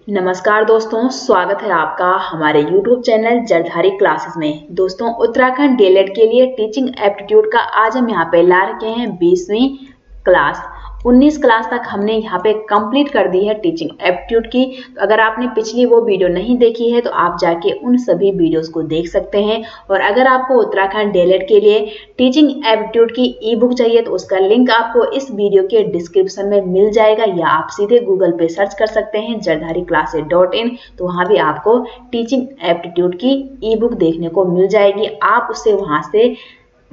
नमस्कार दोस्तों, स्वागत है आपका हमारे YouTube चैनल जलधारी क्लासेस में। दोस्तों, उत्तराखंड डीएलएड के लिए टीचिंग एप्टीट्यूड का आज हम यहाँ पे ला रखे हैं 20वीं क्लास। 19 क्लास तक हमने यहाँ पे कंप्लीट कर दी है टीचिंग एप्टीट्यूड की। तो अगर आपने पिछली वो वीडियो नहीं देखी है तो आप जाके उन सभी वीडियोस को देख सकते हैं। और अगर आपको उत्तराखंड डीएलएड के लिए टीचिंग एप्टीट्यूड की ई बुक चाहिए तो उसका लिंक आपको इस वीडियो के डिस्क्रिप्शन में मिल जाएगा, या आप सीधे गूगल पे सर्च कर सकते हैं jaldhariClasses.in। तो वहाँ भी आपको टीचिंग एप्टीट्यूड की ई बुक देखने को मिल जाएगी, आप उसे वहाँ से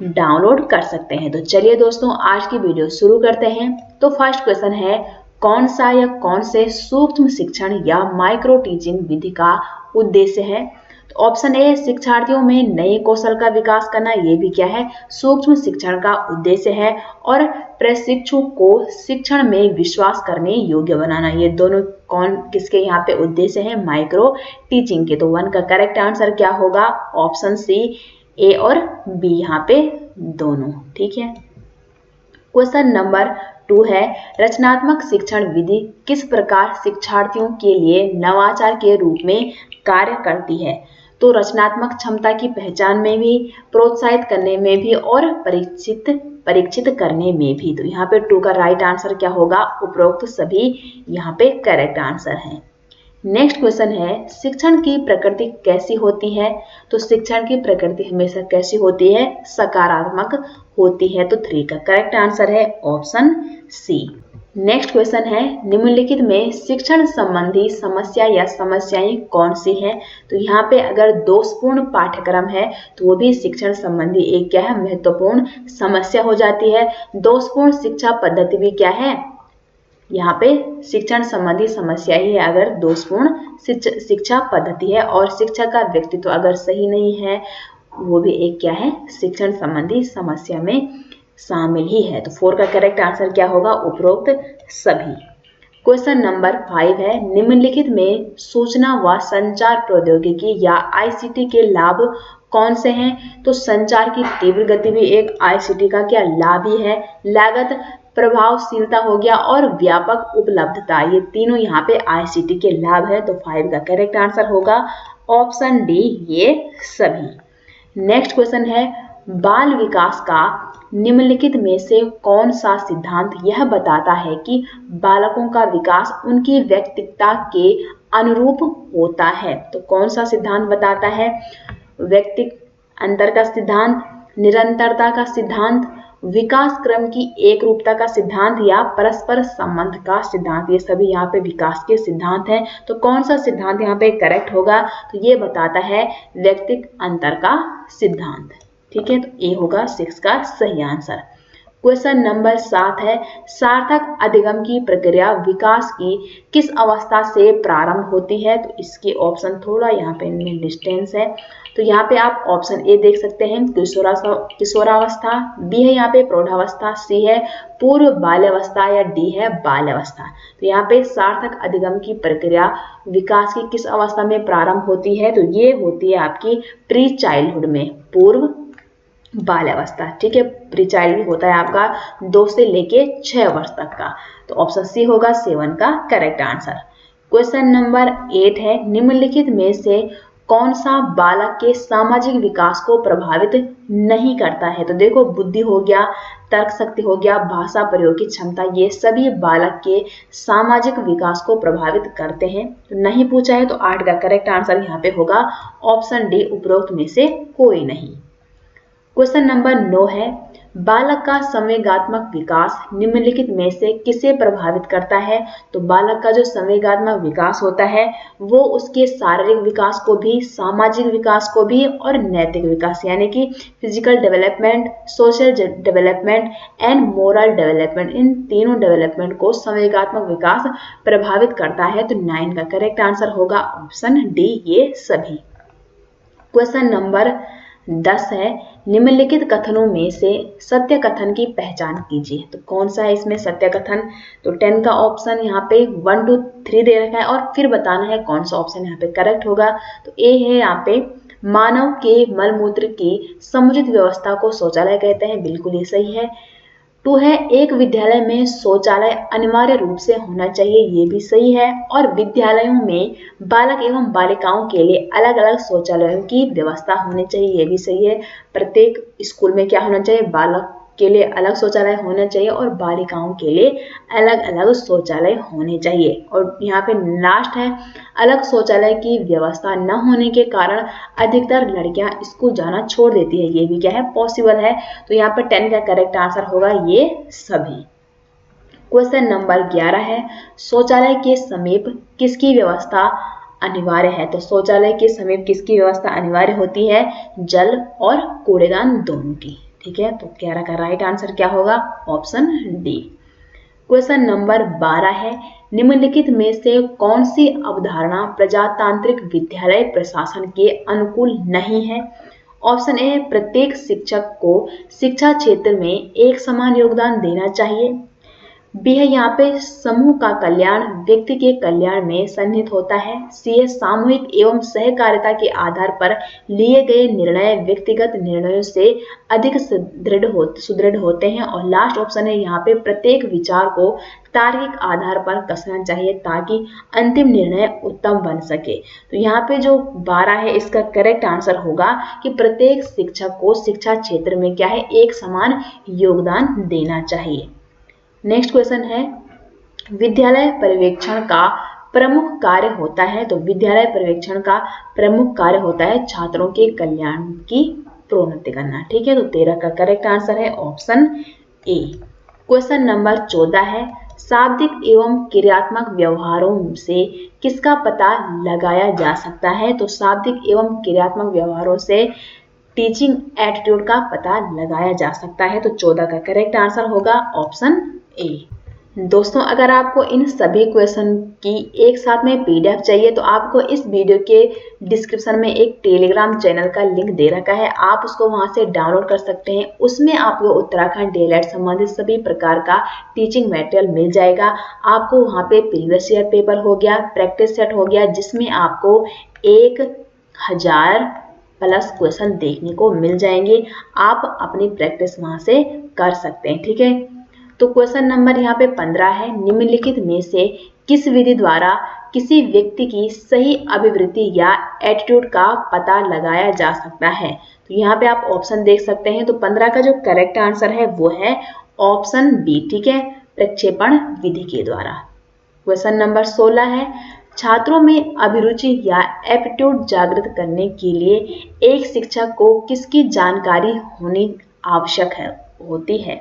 डाउनलोड कर सकते हैं। तो चलिए दोस्तों, आज की वीडियो शुरू करते हैं। तो फर्स्ट क्वेश्चन है, कौन सा या कौन से सूक्ष्म शिक्षण या माइक्रो टीचिंग विधि का उद्देश्य है? तो ऑप्शन ए, शिक्षार्थियों में नए कौशल का विकास करना। ये भी क्या है? सूक्ष्म शिक्षण का उद्देश्य है। और प्रशिक्षु को शिक्षण में विश्वास करने योग्य बनाना। ये दोनों किसके यहाँ पे उद्देश्य है? माइक्रो टीचिंग के। तो 1 का करेक्ट आंसर क्या होगा? ऑप्शन सी, ए और बी यहाँ पे दोनों। ठीक है। क्वेश्चन नंबर 2 है, रचनात्मक शिक्षण विधि किस प्रकार शिक्षार्थियों के लिए नवाचार के रूप में कार्य करती है? तो रचनात्मक क्षमता की पहचान में भी, प्रोत्साहित करने में भी और परीक्षित करने में भी। तो यहाँ पे 2 का राइट आंसर क्या होगा? उपरोक्त सभी यहाँ पे करेक्ट आंसर है। नेक्स्ट क्वेश्चन है, शिक्षण की प्रकृति कैसी होती है? तो शिक्षण की प्रकृति हमेशा कैसी होती है? सकारात्मक होती है। तो 3 का करेक्ट आंसर है ऑप्शन सी। नेक्स्ट क्वेश्चन है, निम्नलिखित में शिक्षण संबंधी समस्या या समस्याएं कौन सी हैं? तो यहाँ पे अगर दोषपूर्ण पाठ्यक्रम है तो वो भी शिक्षण संबंधी एक क्या है? महत्वपूर्ण समस्या हो जाती है। दोषपूर्ण शिक्षा पद्धति भी क्या है? यहाँ पे शिक्षण संबंधी समस्या ही है अगर दोषपूर्ण शिक्षा पद्धति है। और शिक्षक का व्यक्तित्व अगर सही नहीं है, वो भी एक क्या है? शिक्षण संबंधी समस्या में शामिल ही है। तो 4 का करेक्ट आंसर क्या होगा? उपरोक्त सभी। क्वेश्चन नंबर 5 है, निम्नलिखित में सूचना व संचार प्रौद्योगिकी या आईसीटी के लाभ कौन से हैं? तो संचार की तीव्र गति भी एक आईसीटी का क्या लाभ ही है। लागत, प्रभावशीलता हो गया और व्यापक उपलब्धता, ये तीनों यहाँ पे आईसीटी के लाभ है। तो 5 का करेक्ट आंसर होगा ऑप्शन डी, ये सभी। नेक्स्ट क्वेश्चन है, बाल विकास का निम्नलिखित में से कौन सा सिद्धांत यह बताता है कि बालकों का विकास उनकी व्यक्तित्वता के अनुरूप होता है? तो कौन सा सिद्धांत बताता है? व्यक्ति अंतर का सिद्धांत, निरंतरता का सिद्धांत, विकास क्रम की एक रूपता का सिद्धांत या परस्पर संबंध का सिद्धांत। ये सभी यहाँ पे विकास के सिद्धांत हैं। तो कौन सा सिद्धांत यहाँ पे करेक्ट होगा? तो ये बताता है व्यक्तित्व अंतर का सिद्धांत। ठीक है, तो ए होगा 6 का सही आंसर। क्वेश्चन नंबर 7 है, सार्थक अधिगम की प्रक्रिया विकास की किस अवस्था से प्रारंभ होती है? तो इसके ऑप्शन थोड़ा यहाँ पे डिस्टेंस है। तो यहाँ पे आप ऑप्शन ए देख सकते हैं, किशोरावस्था, बी है यहाँ पे प्रौढ़ावस्था, सी है पूर्व बाल्यावस्था या डी है बाल्यावस्था। तो यहाँ पे सार्थक अधिगम की प्रक्रिया विकास की किस अवस्था में प्रारंभ होती है? तो ये होती है आपकी प्री चाइल्डहुड में, पूर्व बाल्यावस्था। ठीक है, प्री चाइल्ड होता है आपका 2 से लेके 6 वर्ष तक का। तो ऑप्शन सी होगा 7 का करेक्ट आंसर। क्वेश्चन नंबर 8 है, निम्नलिखित में से कौन सा बालक के सामाजिक विकास को प्रभावित नहीं करता है? तो देखो, बुद्धि हो गया, तर्क शक्ति हो गया, भाषा प्रयोग की क्षमता, ये सभी बालक के सामाजिक विकास को प्रभावित करते हैं। तो नहीं पूछा है तो 8 का करेक्ट आंसर यहाँ पे होगा ऑप्शन डी, उपरोक्त में से कोई नहीं। क्वेश्चन नंबर 9 है, बालक का संवेगात्मक विकास निम्नलिखित में से किसे प्रभावित करता है? तो बालक का जो संवेगात्मक विकास होता है वो उसके शारीरिक विकास को भी, सामाजिक विकास को भी और नैतिक विकास यानी कि physical development, social development and moral development, इन तीनों डेवलपमेंट को संवेगात्मक विकास प्रभावित करता है। तो 9 का करेक्ट आंसर होगा ऑप्शन डी, ये सभी। क्वेश्चन नंबर 10 है, निम्नलिखित कथनों में से सत्य कथन की पहचान कीजिए। तो कौन सा है इसमें सत्य कथन? तो 10 का ऑप्शन यहाँ पे 1 2 3 दे रखा है और फिर बताना है कौन सा ऑप्शन यहाँ पे करेक्ट होगा। तो ए है यहाँ पे, मानव के मलमूत्र की समुचित व्यवस्था को शौचालय कहते हैं, बिल्कुल ये सही है। 2 है एक विद्यालय में शौचालय अनिवार्य रूप से होना चाहिए, ये भी सही है। और विद्यालयों में बालक एवं बालिकाओं के लिए अलग अलग शौचालयों की व्यवस्था होनी चाहिए, ये भी सही है। प्रत्येक स्कूल में क्या होना चाहिए, बालक के लिए अलग शौचालय होना चाहिए और बालिकाओं के लिए अलग अलग शौचालय होने चाहिए। और यहाँ पे लास्ट है, अलग शौचालय की व्यवस्था न होने के कारण अधिकतर लड़कियां स्कूल जाना छोड़ देती है, ये भी क्या है, पॉसिबल है। तो यहाँ पे 10 का करेक्ट आंसर होगा ये सभी। क्वेश्चन नंबर 11 है, शौचालय के समीप किसकी व्यवस्था अनिवार्य है? तो शौचालय के समीप किसकी व्यवस्था अनिवार्य होती है? जल और कूड़ेदान दोनों की। ठीक है, तो 11 का राइट आंसर क्या होगा? Option D. क्वेश्चन नंबर 12 है, निम्नलिखित में से कौन सी अवधारणा प्रजातांत्रिक विद्यालय प्रशासन के अनुकूल नहीं है? ऑप्शन ए, प्रत्येक शिक्षक को शिक्षा क्षेत्र में एक समान योगदान देना चाहिए। बी है यहाँ पे समूह का कल्याण व्यक्ति के कल्याण में सन्निहित होता है। सी है सामूहिक एवं सहकारिता के आधार पर लिए गए निर्णय व्यक्तिगत निर्णयों से अधिक सुदृढ़ होते हैं। और लास्ट ऑप्शन है यहाँ पे प्रत्येक विचार को तार्किक आधार पर कसना चाहिए ताकि अंतिम निर्णय उत्तम बन सके। तो यहाँ पे जो 12 है इसका करेक्ट आंसर होगा कि प्रत्येक शिक्षक को शिक्षा क्षेत्र में क्या है, एक समान योगदान देना चाहिए। नेक्स्ट क्वेश्चन है, विद्यालय पर्यवेक्षण का प्रमुख कार्य होता है? तो विद्यालय पर्यवेक्षण का प्रमुख कार्य होता है छात्रों के कल्याण की प्रोन्नति करना। ठीक है, तो 13 का करेक्ट आंसर है ऑप्शन ए। क्वेश्चन नंबर 14 है, शाब्दिक एवं क्रियात्मक व्यवहारों से किसका पता लगाया जा सकता है? तो शाब्दिक एवं क्रियात्मक व्यवहारों से टीचिंग एटीट्यूड का पता लगाया जा सकता है। तो 14 का करेक्ट आंसर होगा ऑप्शन ए। दोस्तों, अगर आपको इन सभी क्वेश्चन की एक साथ में पीडीएफ चाहिए तो आपको इस वीडियो के डिस्क्रिप्शन में एक टेलीग्राम चैनल का लिंक दे रखा है, आप उसको वहां से डाउनलोड कर सकते हैं। उसमें आपको उत्तराखंड डीएलएड संबंधित सभी प्रकार का टीचिंग मटेरियल मिल जाएगा। आपको वहां पे प्रीवियस ईयर पेपर हो गया, प्रैक्टिस सेट हो गया, जिसमें आपको 1000 प्लस क्वेश्चन देखने को मिल जाएंगे। आप अपनी प्रैक्टिस वहां से कर सकते हैं। ठीक है, तो क्वेश्चन नंबर यहाँ पे 15 है, निम्नलिखित में से किस विधि द्वारा किसी व्यक्ति की सही अभिवृत्ति या एटीट्यूड का पता लगाया जा सकता है? तो यहाँ पे आप ऑप्शन देख सकते हैं। तो 15 का जो करेक्ट आंसर है वो है ऑप्शन बी। ठीक है, प्रक्षेपण विधि के द्वारा। क्वेश्चन नंबर 16 है, छात्रों में अभिरुचि या एप्टीट्यूड जागृत करने के लिए एक शिक्षक को किसकी जानकारी होनी आवश्यक होती है?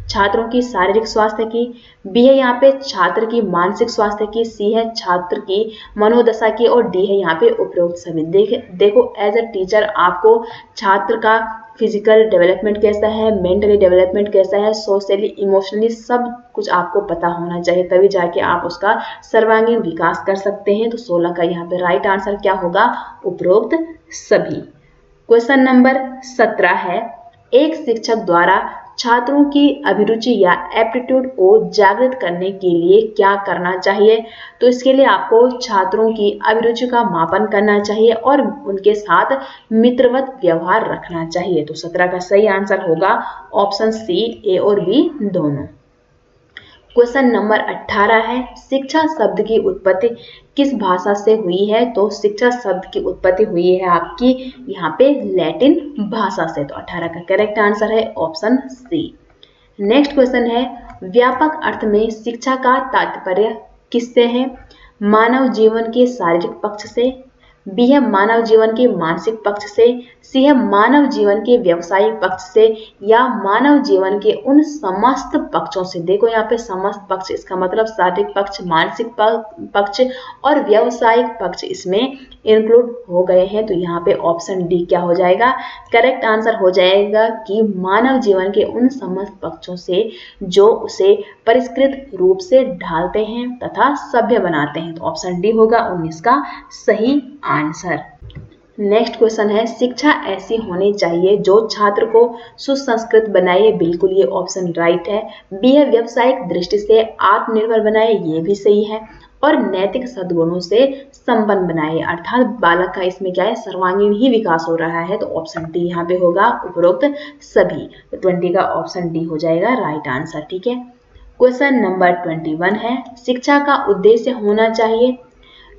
छात्रों की शारीरिक स्वास्थ्य की, बी है यहाँ पे छात्र की मानसिक स्वास्थ्य की, सी है छात्र की मनोदशा की, और डी है यहाँ पे उपरोक्त सभी। देखो एज अ टीचर आपको छात्र का फिजिकल डेवलपमेंट कैसा है, मेंटली डेवलपमेंट कैसा है, सोशली इमोशनली सब कुछ आपको पता होना चाहिए, तभी जाके आप उसका सर्वांगीण विकास कर सकते हैं। तो 16 का यहाँ पे राइट आंसर क्या होगा? उपरोक्त सभी। क्वेश्चन नंबर 17 है, एक शिक्षक द्वारा छात्रों की अभिरुचि या एप्टीट्यूड को जागृत करने के लिए क्या करना चाहिए? तो इसके लिए आपको छात्रों की अभिरुचि का मापन करना चाहिए और उनके साथ मित्रवत व्यवहार रखना चाहिए। तो 17 का सही आंसर होगा ऑप्शन सी, ए और बी दोनों। क्वेश्चन नंबर 18 है, शिक्षा शब्द की उत्पत्ति किस भाषा से हुई है? तो शिक्षा शब्द की उत्पत्ति हुई है आपकी यहाँ पे लैटिन भाषा से। तो 18 का करेक्ट आंसर है ऑप्शन सी। नेक्स्ट क्वेश्चन है, व्यापक अर्थ में शिक्षा का तात्पर्य किससे है? मानव जीवन के शारीरिक पक्ष से, बी है मानव जीवन के मानसिक पक्ष से, सी है मानव जीवन के व्यवसायिक पक्ष से, या मानव जीवन के उन समस्त पक्षों से। देखो यहाँ पे समस्त पक्ष, इसका मतलब शारीरिक पक्ष, मानसिक पक्ष और व्यवसायिक पक्ष इसमें इंक्लूड हो गए हैं। तो यहाँ पे ऑप्शन डी क्या हो जाएगा? करेक्ट आंसर हो जाएगा कि मानव जीवन के उन समस्त पक्षों से जो उसे परिष्कृत रूप से ढालते हैं तथा सभ्य बनाते हैं। तो ऑप्शन डी होगा 19 का सही आंसर। नेक्स्ट क्वेश्चन है, शिक्षा ऐसी होनी चाहिए जो छात्र को सुसंस्कृत बनाए। बिल्कुल ये ऑप्शन राइट है। बी है व्यावसायिक दृष्टि से आत्मनिर्भर बनाए, ये भी सही है। और नैतिक सद्गुणों से संपन्न बनाए, अर्थात बालक का इसमें क्या है, सर्वांगीण ही विकास हो रहा है। तो ऑप्शन डी यहाँ पे होगा उपरोक्त सभी। तो 20 का ऑप्शन डी हो जाएगा राइट आंसर। ठीक है, क्वेश्चन नंबर 21 है, शिक्षा का उद्देश्य होना चाहिए।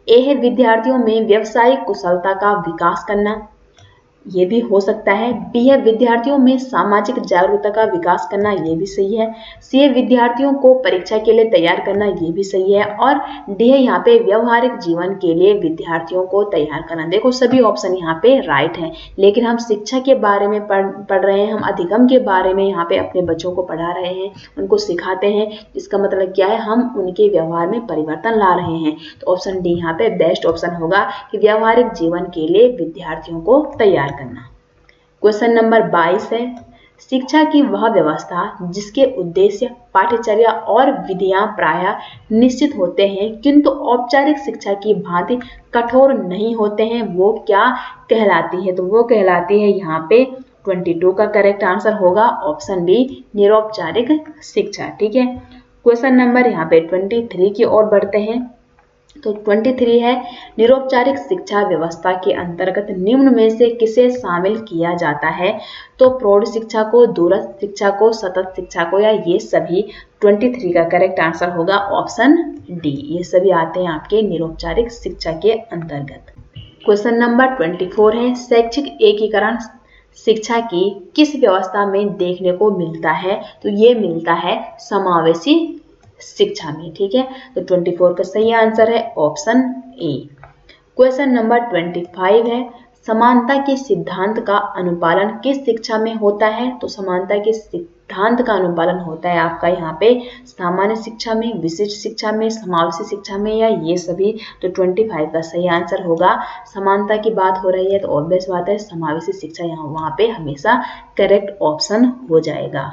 ए है विद्यार्थियों में व्यावसायिक कुशलता का विकास करना, ये भी हो सकता है। बी है विद्यार्थियों में सामाजिक जागरूकता का विकास करना, ये भी सही है। सी है विद्यार्थियों को परीक्षा के लिए तैयार करना, ये भी सही है। और डी है यहाँ पे व्यवहारिक जीवन के लिए विद्यार्थियों को तैयार करना। देखो सभी ऑप्शन यहाँ पे राइट है, लेकिन हम शिक्षा के बारे में पढ़ रहे हैं, हम अधिगम के बारे में यहाँ पे अपने बच्चों को पढ़ा रहे हैं, उनको सिखाते हैं। इसका मतलब क्या है, हम उनके व्यवहार में परिवर्तन ला रहे हैं। तो ऑप्शन डी यहाँ पे बेस्ट ऑप्शन होगा कि व्यवहारिक जीवन के लिए विद्यार्थियों को तैयार करना। क्वेश्चन नंबर 22 है, शिक्षा की वह व्यवस्था जिसके उद्देश्य, पाठ्यचर्या और विधियां प्रायः निश्चित होते हैं किंतु औपचारिक शिक्षा की भांति कठोर नहीं होते हैं, वो क्या कहलाती है? तो वो कहलाती है यहाँ पे 22 का करेक्ट आंसर होगा ऑप्शन बी, निरौपचारिक शिक्षा। ठीक है, क्वेश्चन नंबर यहाँ पे 23 की ओर बढ़ते हैं। तो 23 है, निरौपचारिक शिक्षा व्यवस्था के अंतर्गत निम्न में से किसे शामिल किया जाता है? तो प्रौढ़ शिक्षा को, दूरस्थ शिक्षा को, सतत शिक्षा को, या ये सभी? 23 का करेक्ट आंसर होगा ऑप्शन डी, ये सभी आते हैं आपके निरौपचारिक शिक्षा के अंतर्गत। क्वेश्चन नंबर 24 है, शैक्षिक एकीकरण शिक्षा की किस व्यवस्था में देखने को मिलता है? तो ये मिलता है समावेशी शिक्षा में। ठीक है, तो 24 का सही आंसर है ऑप्शन ए। क्वेश्चन नंबर 25 है, समानता के सिद्धांत का अनुपालन किस शिक्षा में होता है? तो समानता के सिद्धांत का अनुपालन होता है आपका यहाँ पे सामान्य शिक्षा में, विशिष्ट शिक्षा में, समावेशी शिक्षा में, या ये सभी? तो 25 का सही आंसर होगा, समानता की बात हो रही है तो ऑब्वियस बात है समावेशी शिक्षा यहाँ वहाँ पे हमेशा करेक्ट ऑप्शन हो जाएगा।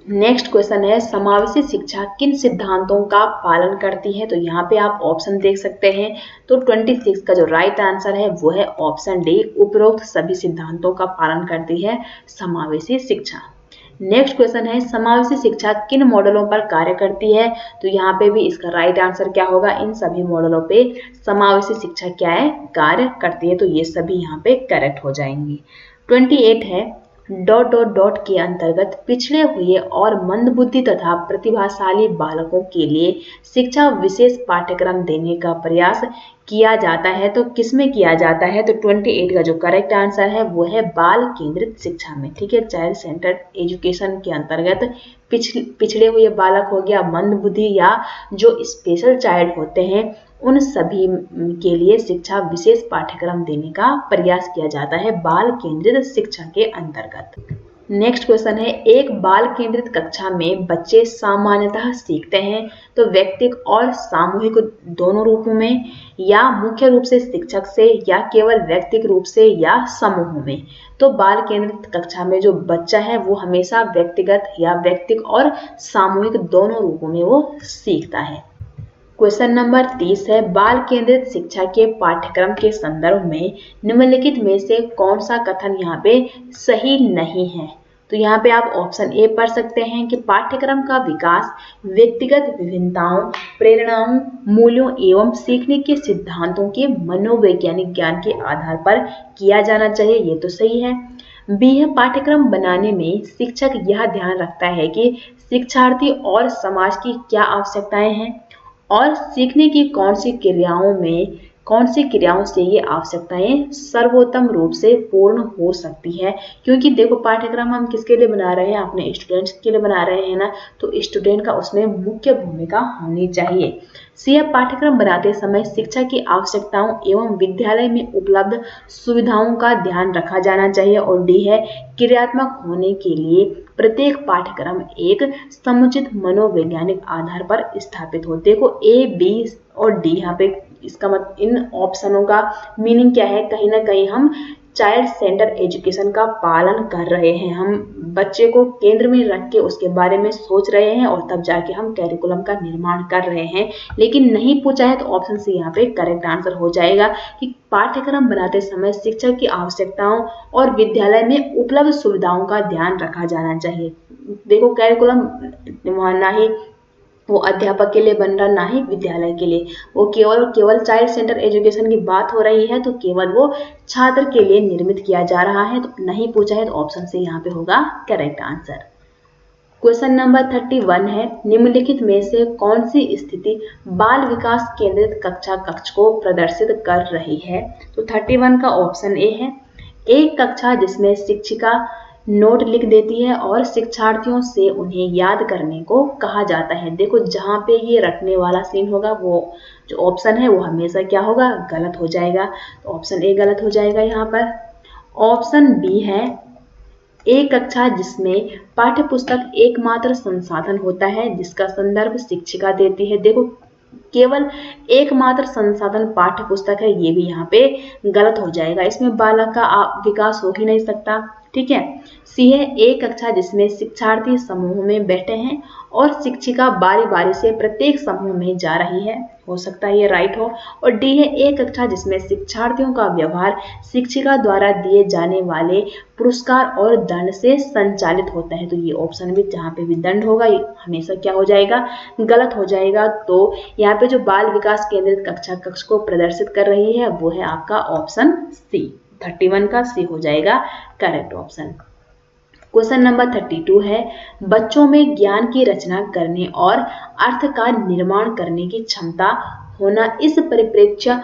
नेक्स्ट क्वेश्चन है, समावेशी शिक्षा किन सिद्धांतों का पालन करती है? तो यहाँ पे आप ऑप्शन देख सकते हैं। तो 26 का जो राइट आंसर है वो है ऑप्शन डी, उपरोक्त सभी सिद्धांतों का पालन करती है समावेशी शिक्षा। नेक्स्ट क्वेश्चन है, समावेशी शिक्षा किन मॉडलों पर कार्य करती है? तो यहाँ पे भी इसका राइट आंसर क्या होगा, इन सभी मॉडलों पे समावेशी शिक्षा क्या है, कार्य करती है। तो ये सभी यहाँ पे करेक्ट हो जाएंगी। 28 है, डॉट डॉट डॉट के अंतर्गत पिछड़े हुए और मंदबुद्धि तथा प्रतिभाशाली बालकों के लिए शिक्षा विशेष पाठ्यक्रम देने का प्रयास किया जाता है। तो किसमें किया जाता है? तो 28 का जो करेक्ट आंसर है वो है बाल केंद्रित शिक्षा में। ठीक है, चाइल्ड सेंटर्ड एजुकेशन के अंतर्गत पिछड़े हुए बालक हो गया, मंद बुद्धि या जो स्पेशल चाइल्ड होते हैं, उन सभी के लिए शिक्षा विशेष पाठ्यक्रम देने का प्रयास किया जाता है बाल केंद्रित शिक्षा के अंतर्गत। नेक्स्ट क्वेश्चन है, एक बाल केंद्रित कक्षा में बच्चे सामान्यतः सीखते हैं तो व्यक्तिगत और सामूहिक दोनों रूपों में, या मुख्य रूप से शिक्षक से, या केवल व्यक्तिगत रूप से, या समूह में? तो बाल केंद्रित कक्षा में जो बच्चा है वो हमेशा व्यक्तिगत या व्यक्तिगत और सामूहिक दोनों रूपों में वो सीखता है। क्वेश्चन नंबर 30 है, बाल केंद्रित शिक्षा के पाठ्यक्रम के संदर्भ में निम्नलिखित में से कौन सा कथन यहाँ पे सही नहीं है? तो यहाँ पे आप ऑप्शन ए पढ़ सकते हैं कि पाठ्यक्रम का विकास व्यक्तिगत विभिन्नताओं, प्रेरणाओं, मूल्यों एवं सीखने के सिद्धांतों के मनोवैज्ञानिक ज्ञान के आधार पर किया जाना चाहिए, ये तो सही है। बी है, पाठ्यक्रम बनाने में शिक्षक यह ध्यान रखता है कि शिक्षार्थी और समाज की क्या आवश्यकताएं हैं और सीखने की कौन सी क्रियाओं से ये आवश्यकताएं सर्वोत्तम रूप से पूर्ण हो सकती है। क्योंकि देखो पाठ्यक्रम हम किसके लिए बना रहे हैं, अपने स्टूडेंट्स के लिए बना रहे हैं ना, तो स्टूडेंट का उसमें मुख्य भूमिका होनी चाहिए। सी, पाठ्यक्रम बनाते समय शिक्षा की आवश्यकताओं एवं विद्यालय में उपलब्ध सुविधाओं का ध्यान रखा जाना चाहिए। और डी है, क्रियात्मक होने के लिए प्रत्येक पाठ्यक्रम एक समुचित मनोवैज्ञानिक आधार पर स्थापित हो। देखो ए, बी और डी यहाँ पे इसका मतलब इन ऑप्शनों का मीनिंग क्या है, कहीं ना कहीं हम चाइल्ड सेंटर एजुकेशन का पालन कर रहे हैं, हम बच्चे को केंद्र में रख के उसके बारे में सोच रहे हैं और तब जाके हम कैरिकुलम का निर्माण कर रहे हैं। लेकिन नहीं पूछा है तो ऑप्शन सी यहाँ पे करेक्ट आंसर हो जाएगा कि पाठ्यक्रम बनाते समय शिक्षा की आवश्यकताओं और विद्यालय में उपलब्ध सुविधाओं का ध्यान रखा जाना चाहिए। देखो कैरिकुलम ना ही वो अध्यापक के लिए बन रहा, ना ही विद्यालय के लिए। वो केवल चाइल्ड सेंटर एजुकेशन की बात हो रही है, तो केवल वो छात्र के लिए निर्मित किया जा रहा है। तो नहीं पूछा है तो ऑप्शन सी यहाँ पे होगा करेक्ट आंसर। क्वेश्चन नंबर 31 है, निम्नलिखित में से कौन सी स्थिति बाल विकास केंद्रित कक्षा कक्ष को प्रदर्शित कर रही है? तो 31 का ऑप्शन ए है, एक कक्षा जिसमें शिक्षिका नोट लिख देती है और शिक्षार्थियों से उन्हें याद करने को कहा जाता है। देखो जहां पे ये रटने वाला सीन होगा, वो जो ऑप्शन है वो हमेशा क्या होगा, गलत हो जाएगा। तो ऑप्शन ए गलत हो जाएगा यहाँ पर। ऑप्शन बी है, एक कक्षा जिसमें पाठ्य पुस्तक एकमात्र संसाधन होता है जिसका संदर्भ शिक्षिका देती है। देखो केवल एकमात्र संसाधन पाठ्य पुस्तक है, ये भी यहाँ पे गलत हो जाएगा। इसमें बालक का विकास हो ही नहीं सकता। ठीक है। सी है, एक कक्षा जिसमें शिक्षार्थी समूह में बैठे हैं और शिक्षिका बारी बारी से प्रत्येक समूह में जा रही है, हो सकता है ये राइट हो। और डी है, एक कक्षा जिसमें शिक्षार्थियों का व्यवहार शिक्षिका द्वारा दिए जाने वाले पुरस्कार और दंड से संचालित होता है। तो ये ऑप्शन भी, जहाँ पे भी दंड होगा ये हमेशा क्या हो जाएगा, गलत हो जाएगा। तो यहाँ पे जो बाल विकास केंद्रित कक्षा कक्ष को प्रदर्शित कर रही है वो है आपका ऑप्शन सी। 31 का सी हो जाएगा करेक्ट ऑप्शन। क्वेश्चन नंबर 32 है, बच्चों में ज्ञान की रचना करने और अर्थ का निर्माण करने की क्षमता होना इस परिप्रेक्ष्य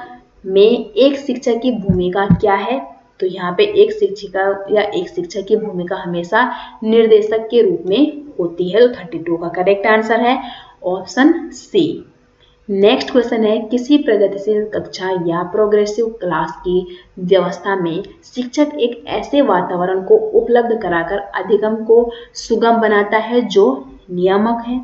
में एक शिक्षक की भूमिका क्या है? तो यहाँ पे एक शिक्षिका या एक शिक्षक की भूमिका हमेशा निर्देशक के रूप में होती है। तो 32 का करेक्ट आंसर है ऑप्शन सी। नेक्स्ट क्वेश्चन है, किसी प्रगतिशील कक्षा या प्रोग्रेसिव क्लास की व्यवस्था में शिक्षक एक ऐसे वातावरण को उपलब्ध कराकर अधिगम को सुगम बनाता है जो नियामक है,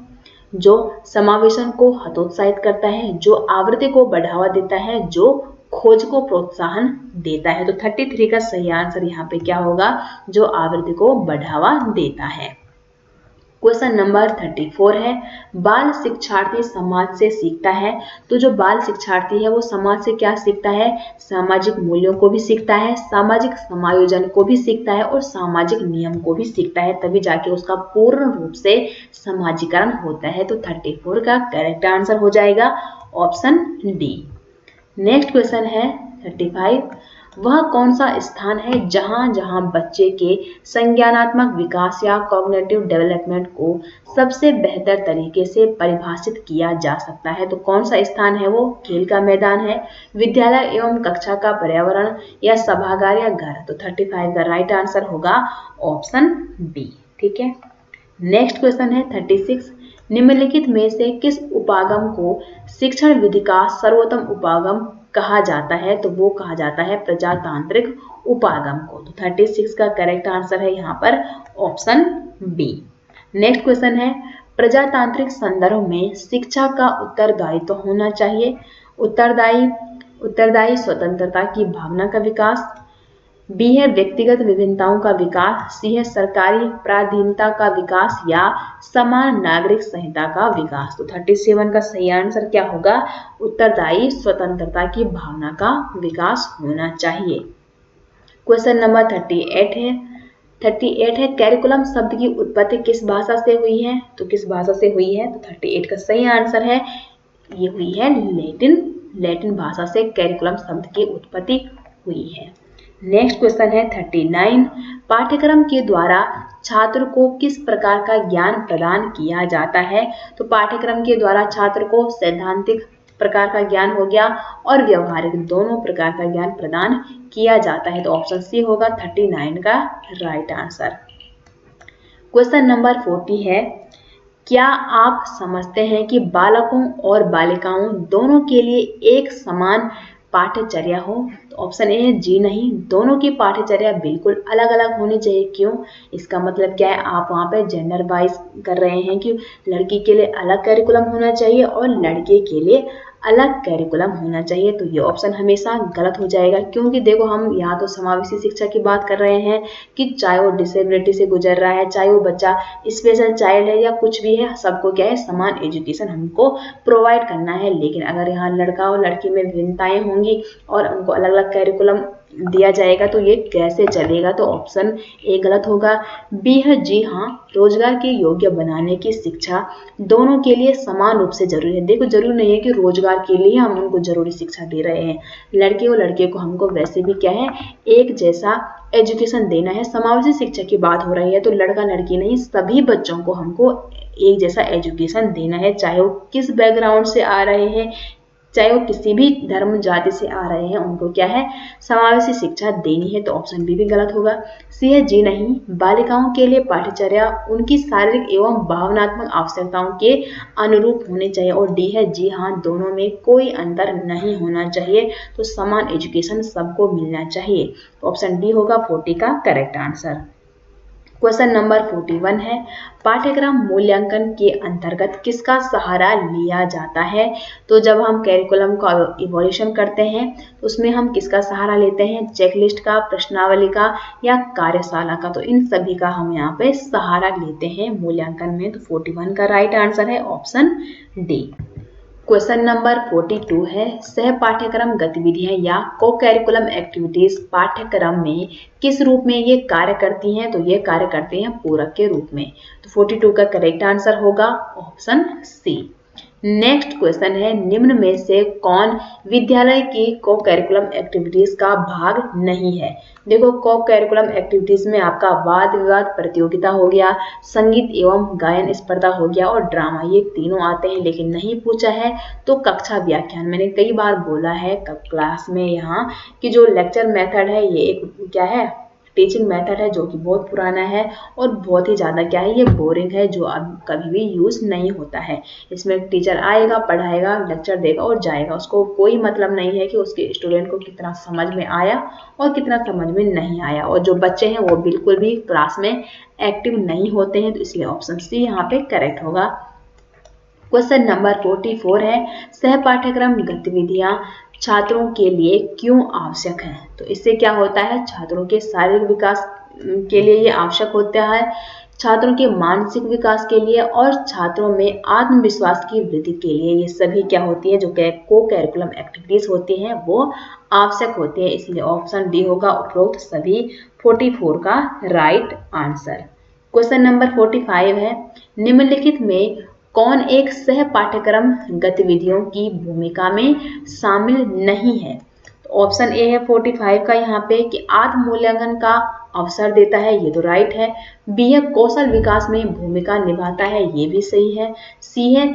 जो समावेशन को हतोत्साहित करता है, जो आवृत्ति को बढ़ावा देता है, जो खोज को प्रोत्साहन देता है। तो 33 का सही आंसर यहाँ पे क्या होगा, जो आवृत्ति को बढ़ावा देता है। क्वेश्चन नंबर 34 है, बाल शिक्षार्थी समाज से सीखता है। तो जो बाल शिक्षार्थी है वो समाज से क्या सीखता है, सामाजिक मूल्यों को भी सीखता है, सामाजिक समायोजन को भी सीखता है और सामाजिक नियम को भी सीखता है, तभी जाके उसका पूर्ण रूप से समाजीकरण होता है। तो 34 का करेक्ट आंसर हो जाएगा ऑप्शन डी। नेक्स्ट क्वेश्चन है 35, वह कौन सा स्थान है जहां जहां बच्चे के संज्ञानात्मक विकास या कॉग्निटिव डेवलपमेंट को सबसे बेहतर तरीके से परिभाषित किया जा सकता है? तो कौन सा स्थान है वो, खेल का मैदान है, विद्यालय एवं कक्षा का पर्यावरण या सभागार या घर? तो 35 का राइट आंसर होगा ऑप्शन बी। ठीक है। नेक्स्ट क्वेश्चन है 36, निम्नलिखित में से किस उपागम को शिक्षण विधि का सर्वोत्तम उपागम कहा जाता है? तो वो कहा जाता है प्रजातांत्रिक उपागम को। तो 36 का करेक्ट आंसर है यहाँ पर ऑप्शन बी। नेक्स्ट क्वेश्चन है, प्रजातांत्रिक संदर्भ में शिक्षा का उत्तरदायित्व होना चाहिए। उत्तरदायी स्वतंत्रता की भावना का विकास, बी है व्यक्तिगत विभिन्नताओं का विकास, सी है सरकारी पराधीनता का विकास या समान नागरिक संहिता का विकास। तो 37 का सही आंसर क्या होगा, उत्तरदायी स्वतंत्रता की भावना का विकास होना चाहिए। क्वेश्चन नंबर 38 है, कैरिकुलम शब्द की उत्पत्ति किस भाषा से हुई है? तो किस भाषा से हुई है? तो 38 का सही आंसर है, ये हुई है लैटिन भाषा से कैरिकुलम शब्द की उत्पत्ति हुई है। नेक्स्ट क्वेश्चन है 39, पाठ्यक्रम के द्वारा छात्र को किस प्रकार का ज्ञान प्रदान किया जाता है? तो पाठ्यक्रम के द्वारा छात्र को सैद्धांतिक प्रकार का ज्ञान हो गया और व्यवहारिक, दोनों प्रकार का ज्ञान प्रदान किया जाता है। तो ऑप्शन सी होगा 39 का राइट आंसर। क्वेश्चन नंबर 40 है, क्या आप समझते हैं कि बालकों और बालिकाओं दोनों के लिए एक समान पाठ्यचर्या हो? तो ऑप्शन ए है जी नहीं, दोनों की पाठ्यचर्या बिल्कुल अलग अलग होनी चाहिए। क्यों? इसका मतलब क्या है, आप वहाँ पे जेंडर वाइज कर रहे हैं कि लड़की के लिए अलग कैरिकुलम होना चाहिए और लड़के के लिए अलग कैरिकुलम होना चाहिए। तो ये ऑप्शन हमेशा गलत हो जाएगा, क्योंकि देखो हम यहाँ तो समावेशी शिक्षा की बात कर रहे हैं कि चाहे वो डिसेबिलिटी से गुजर रहा है, चाहे वो बच्चा स्पेशल चाइल्ड है या कुछ भी है, सबको क्या है, समान एजुकेशन हमको प्रोवाइड करना है। लेकिन अगर यहाँ लड़का और लड़की में भिन्नताएं होंगी और उनको अलग अलग कैरिकुलम दिया जाएगा तो ये कैसे चलेगा, तो ऑप्शन ए गलत होगा। बी है जी हाँ, रोजगार के योग्य बनाने की शिक्षा दोनों के लिए समान रूप से जरूरी है। देखो जरूरी नहीं है कि रोजगार के लिए हम उनको जरूरी शिक्षा दे रहे हैं, लड़के और लड़के को हमको वैसे भी क्या है एक जैसा एजुकेशन देना है। समावेशी शिक्षा की बात हो रही है तो लड़का लड़की नहीं, सभी बच्चों को हमको एक जैसा एजुकेशन देना है, चाहे वो किस बैकग्राउंड से आ रहे हैं, चाहे वो किसी भी धर्म जाति से आ रहे हैं, उनको क्या है समावेशी शिक्षा देनी है। तो ऑप्शन बी भी गलत होगा। सी है जी नहीं, बालिकाओं के लिए पाठ्यचर्या उनकी शारीरिक एवं भावनात्मक आवश्यकताओं के अनुरूप होनी चाहिए। और डी है जी हाँ, दोनों में कोई अंतर नहीं होना चाहिए, तो समान एजुकेशन सबको मिलना चाहिए। ऑप्शन डी होगा 40 का करेक्ट आंसर। क्वेश्चन नंबर 41 है, पाठ्यक्रम मूल्यांकन के अंतर्गत किसका सहारा लिया जाता है। तो जब हम कैरिकुलम का इवोल्यूशन करते हैं तो उसमें हम किसका सहारा लेते हैं, चेकलिस्ट का, प्रश्नावली का या कार्यशाला का। तो इन सभी का हम यहाँ पे सहारा लेते हैं मूल्यांकन में। तो 41 का राइट आंसर है ऑप्शन डी। क्वेश्चन नंबर 42 है, सह पाठ्यक्रम गतिविधियां या को कैरिकुलम एक्टिविटीज पाठ्यक्रम में किस रूप में ये कार्य करती हैं। तो ये कार्य करते हैं पूरक के रूप में। तो 42 का करेक्ट आंसर होगा ऑप्शन सी। नेक्स्ट क्वेश्चन है, निम्न में से कौन विद्यालय की को कैरिकुलम एक्टिविटीज का भाग नहीं है। देखो को कैरिकुलम एक्टिविटीज में आपका वाद विवाद प्रतियोगिता हो गया, संगीत एवं गायन स्पर्धा हो गया और ड्रामा, ये तीनों आते हैं लेकिन नहीं पूछा है। तो कक्षा व्याख्यान, मैंने कई बार बोला है क्लास में यहाँ कि जो लेक्चर मेथड है ये एक क्या है टीचिंग मेथड है जो कि बहुत पुराना है और बहुत ही ज़्यादा क्या है ये बोरिंग है, जो अब कभी भी यूज़ नहीं होता है। इसमें टीचर आएगा, पढ़ाएगा, लेक्चर देगा और जाएगा, उसको कोई मतलब नहीं है कि उसके स्टूडेंट को कितना समझ में आया और कितना समझ में नहीं आया। और जो बच्चे हैं वो बिल्कुल भी क्लास में एक्टिव नहीं होते हैं, तो इसलिए ऑप्शन सी यहाँ पे करेक्ट होगा। क्वेश्चन नंबर 44 है, सह पाठ्यक्रम गतिविधियां छात्रों के लिए क्यों आवश्यक है। तो इससे क्या होता है, छात्रों के शारीरिक विकास के लिए ये आवश्यक होता है, छात्रों के मानसिक विकास के लिए और छात्रों में आत्मविश्वास की वृद्धि के लिए। ये सभी क्या होती है जो को कैरिकुलम एक्टिविटीज होती हैं वो आवश्यक होती है, इसलिए ऑप्शन डी होगा उपरोक्त सभी 44 का राइट आंसर। क्वेश्चन नंबर 45 है, निम्नलिखित में कौन एक सह पाठ्यक्रम गतिविधियों की भूमिका में शामिल नहीं है। तो ऑप्शन ए है 45 का यहाँ पे कि आत्म मूल्यांकन का अवसर देता है, ये तो राइट है। बी है कौशल विकास में भूमिका निभाता है, ये भी सही है। सी है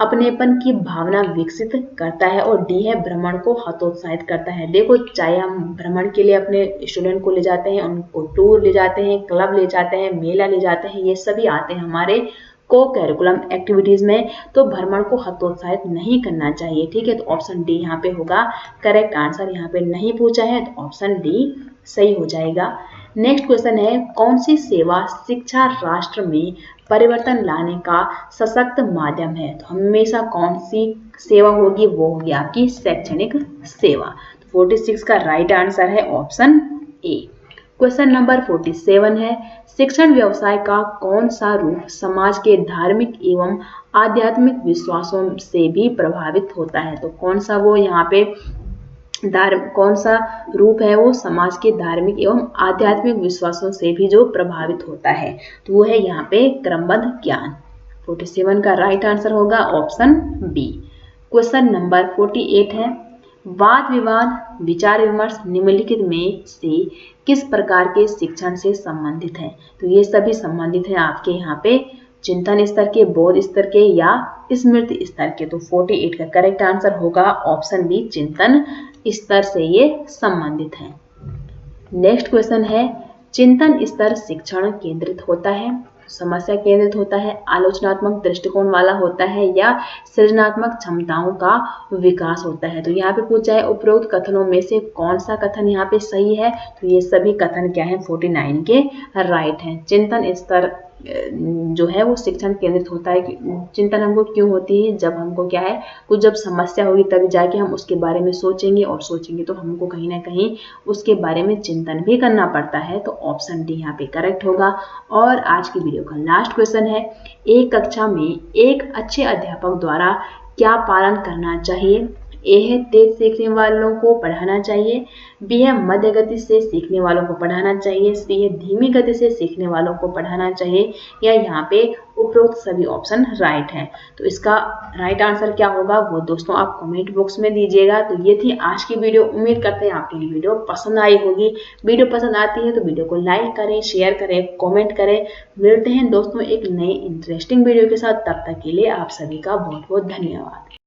अपनेपन की भावना विकसित करता है और डी है भ्रमण को हतोत्साहित करता है। देखो चाहे हम भ्रमण के लिए अपने स्टूडेंट को ले जाते हैं, उनको टूर ले जाते हैं, क्लब ले जाते हैं, मेला ले जाते हैं, ये सभी आते हैं हमारे को कैरिकुलम एक्टिविटीज में, तो भ्रमण को हतोत्साहित नहीं करना चाहिए। ठीक है, तो ऑप्शन डी यहाँ पे होगा करेक्ट आंसर। यहाँ पे नहीं पूछा है तो ऑप्शन डी सही हो जाएगा। नेक्स्ट क्वेश्चन है, कौन सी सेवा शिक्षा राष्ट्र में परिवर्तन लाने का सशक्त माध्यम है। तो हमेशा कौन सी सेवा होगी, वो होगी आपकी शैक्षणिक सेवा। तो 46 का राइट आंसर है ऑप्शन ए। क्वेश्चन नंबर 47 है, शिक्षण व्यवसाय का कौन सा रूप समाज के धार्मिक एवं आध्यात्मिक विश्वासों से भी प्रभावित होता है। तो कौन सा वो यहाँ पे कौन सा रूप है वो समाज के धार्मिक एवं आध्यात्मिक विश्वासों से भी जो प्रभावित होता है, तो वो है यहाँ पे क्रमबद्ध ज्ञान। 47 का राइट आंसर होगा ऑप्शन बी। क्वेश्चन नंबर 48 है, वाद विवाद विचार विमर्श निम्नलिखित में से किस प्रकार के शिक्षण से संबंधित है। तो ये सभी संबंधित है आपके यहाँ पे चिंतन स्तर के, बोध स्तर के या स्मृति स्तर के। तो 48 का करेक्ट आंसर होगा ऑप्शन बी, चिंतन स्तर से ये संबंधित है। नेक्स्ट क्वेश्चन है, चिंतन स्तर शिक्षण केंद्रित होता है, समस्या केंद्रित होता है, आलोचनात्मक दृष्टिकोण वाला होता है या सृजनात्मक क्षमताओं का विकास होता है। तो यहाँ पे पूछा है उपरोक्त कथनों में से कौन सा कथन यहाँ पे सही है। तो ये सभी कथन क्या है 49 के राइट हैं। चिंतन स्तर जो है वो शिक्षण केंद्रित होता है। चिंतन हमको क्यों होती है, जब हमको क्या है कुछ जब समस्या होगी तभी जाके हम उसके बारे में सोचेंगे, और सोचेंगे तो हमको कहीं ना कहीं उसके बारे में चिंतन भी करना पड़ता है। तो ऑप्शन डी यहाँ पे करेक्ट होगा। और आज की वीडियो का लास्ट क्वेश्चन है, एक कक्षा में एक अच्छे अध्यापक द्वारा क्या पालन करना चाहिए। ए है तेज सीखने वालों को पढ़ाना चाहिए, बी है मध्य गति से सीखने वालों को पढ़ाना चाहिए, सी है धीमी गति से सीखने वालों को पढ़ाना चाहिए, या यहाँ पे उपरोक्त सभी ऑप्शन राइट हैं। तो इसका राइट आंसर क्या होगा वो दोस्तों आप कमेंट बॉक्स में दीजिएगा। तो ये थी आज की वीडियो। उम्मीद करते हैं आपके लिए वीडियो पसंद आई होगी। वीडियो पसंद आती है तो वीडियो को लाइक करें, शेयर करें, कमेंट करें। मिलते हैं दोस्तों एक नई इंटरेस्टिंग वीडियो के साथ। तब तक के लिए आप सभी का बहुत बहुत धन्यवाद।